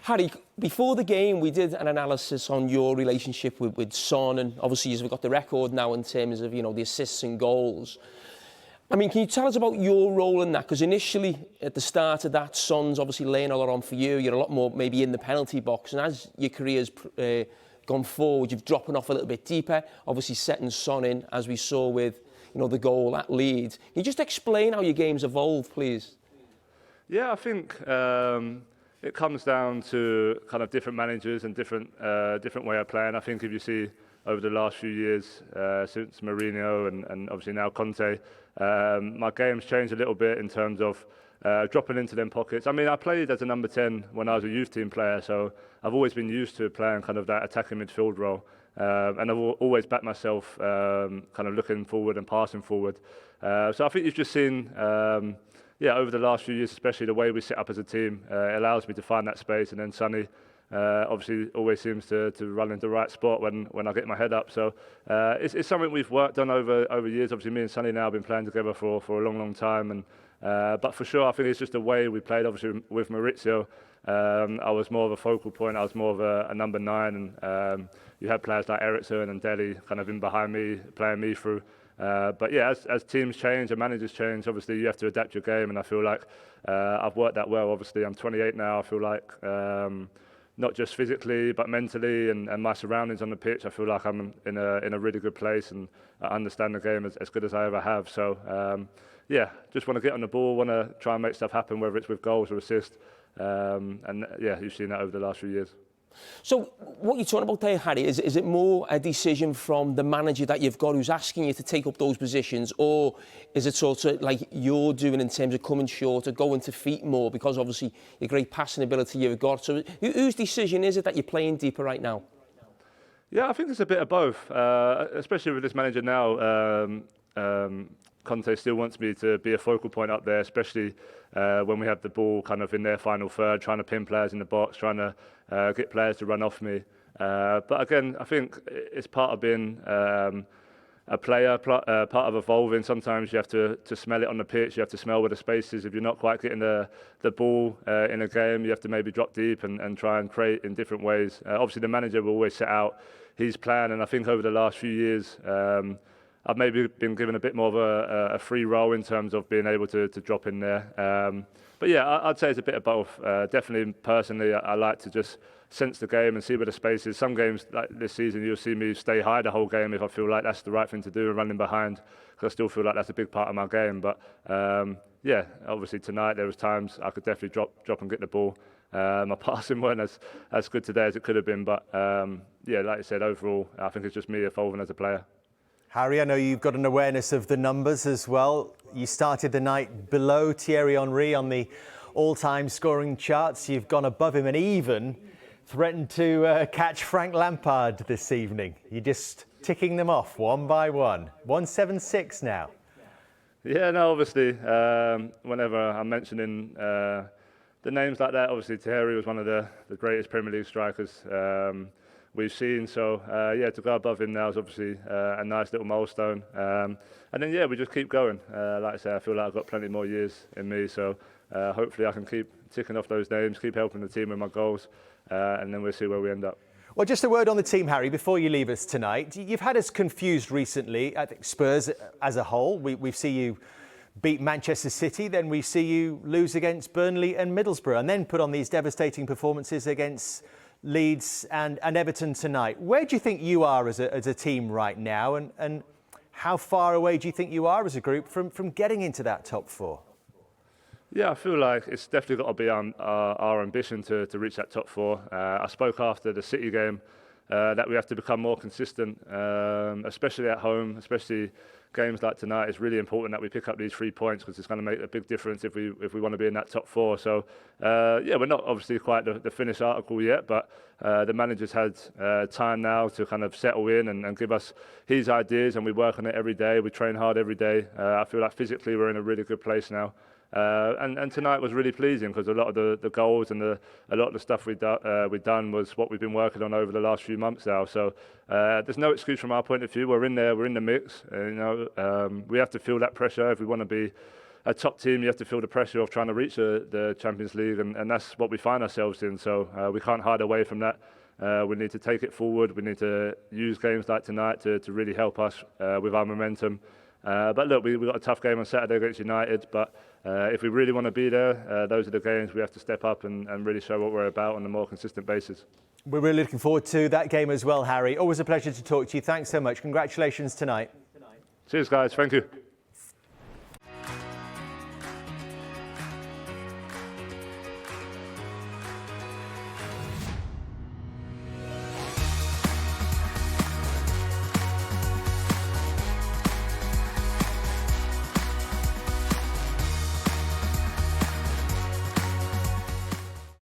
Harry, before the game, we did an analysis on your relationship with Son, and obviously you've got the record now in terms of, the assists and goals. I mean, can you tell us about your role in that? Because initially, at the start of that, Son's obviously laying a lot on for you. You're a lot more maybe in the penalty box, and as your career's gone forward, you've dropping off a little bit deeper, obviously setting Son in, as we saw with, the goal at Leeds. Can you just explain how your game's evolved, please? Yeah, I think it comes down to kind of different managers and different way of playing. I think if you see over the last few years, since Mourinho and obviously now Conte, my game's changed a little bit in terms of dropping into them pockets. I mean, I played as a number 10 when I was a youth team player, so I've always been used to playing kind of that attacking midfield role. And I've always backed myself kind of looking forward and passing forward. So I think you've just seen, over the last few years, especially the way we set up as a team, it allows me to find that space. And then Sonny obviously always seems to run into the right spot when I get my head up. So it's something we've worked on over years. Obviously, me and Sonny now have been playing together for a long time. And but for sure, I think it's just the way we played. Obviously, with Maurizio, I was more of a focal point. I was more of a number 9, and you had players like Ericsson and Dele kind of in behind me, playing me through. But yeah, as teams change and managers change, obviously you have to adapt your game, and I feel like I've worked that well. Obviously, I'm 28 now. I feel like not just physically but mentally and my surroundings on the pitch, I feel like I'm in a really good place, and I understand the game as good as I ever have. So just want to get on the ball, want to try and make stuff happen, whether it's with goals or assists. And you've seen that over the last few years. So what you're talking about there, Harry, is it more a decision from the manager that you've got who's asking you to take up those positions, or is it sort of like you're doing in terms of coming short or going to feet more because obviously your great passing ability you've got? So whose decision is it that you're playing deeper right now? Yeah, I think it's a bit of both, especially with this manager now. Conte still wants me to be a focal point up there, especially when we have the ball kind of in their final third, trying to pin players in the box, trying to get players to run off me. But again, I think it's part of being a player, part of evolving. Sometimes you have to smell it on the pitch, you have to smell where the space is. If you're not quite getting the ball in a game, you have to maybe drop deep and try and create in different ways. Obviously, the manager will always set out his plan, and I think over the last few years, I've maybe been given a bit more of a free role in terms of being able to drop in there. But yeah, I'd say it's a bit of both. Definitely, personally, I like to just sense the game and see where the space is. Some games, like this season, you'll see me stay high the whole game if I feel like that's the right thing to do and running behind, because I still feel like that's a big part of my game. But obviously tonight there was times I could definitely drop and get the ball. My passing weren't as good today as it could have been. But like I said, overall, I think it's just me evolving as a player. Harry, I know you've got an awareness of the numbers as well. You started the night below Thierry Henry on the all-time scoring charts. You've gone above him and even threatened to catch Frank Lampard this evening. You're just ticking them off one by one. 176 now. Yeah, no, obviously, whenever I'm mentioning the names like that, obviously Thierry was one of the greatest Premier League strikers we've seen. So to go above him now is obviously a nice little milestone. And then we just keep going. Like I say, I feel like I've got plenty more years in me. So hopefully I can keep ticking off those names, keep helping the team with my goals, and then we'll see where we end up. Well, just a word on the team, Harry, before you leave us tonight. You've had us confused recently. I think Spurs as a whole. We've seen you beat Manchester City, then we see you lose against Burnley and Middlesbrough, and then put on these devastating performances against Leeds and Everton tonight. Where do you think you are as a team right now, and how far away do you think you are as a group from getting into that top 4? Yeah, I feel like it's definitely got to be our ambition to reach that top 4. I spoke after the City game that we have to become more consistent, especially at home, especially games like tonight. It's really important that we pick up these 3 points, because it's going to make a big difference if we want to be in that top 4. So we're not obviously quite the finished article yet, but the manager's had time now to kind of settle in and give us his ideas, and we work on it every day. We train hard every day. I feel like physically we're in a really good place now. And tonight was really pleasing, because a lot of the goals and a lot of the stuff we've done was what we've been working on over the last few months now. So there's no excuse from our point of view. We're in there, we're in the mix. We have to feel that pressure if we want to be a top team, you have to feel the pressure of trying to reach the Champions League, and that's what we find ourselves in. So we can't hide away from that. We need to take it forward. We need to use games like tonight to really help us with our momentum. But look, we've got a tough game on Saturday against United, but if we really want to be there, those are the games we have to step up and really show what we're about on a more consistent basis. We're really looking forward to that game as well, Harry. Always a pleasure to talk to you. Thanks so much. Congratulations tonight. Cheers, guys. Thank you.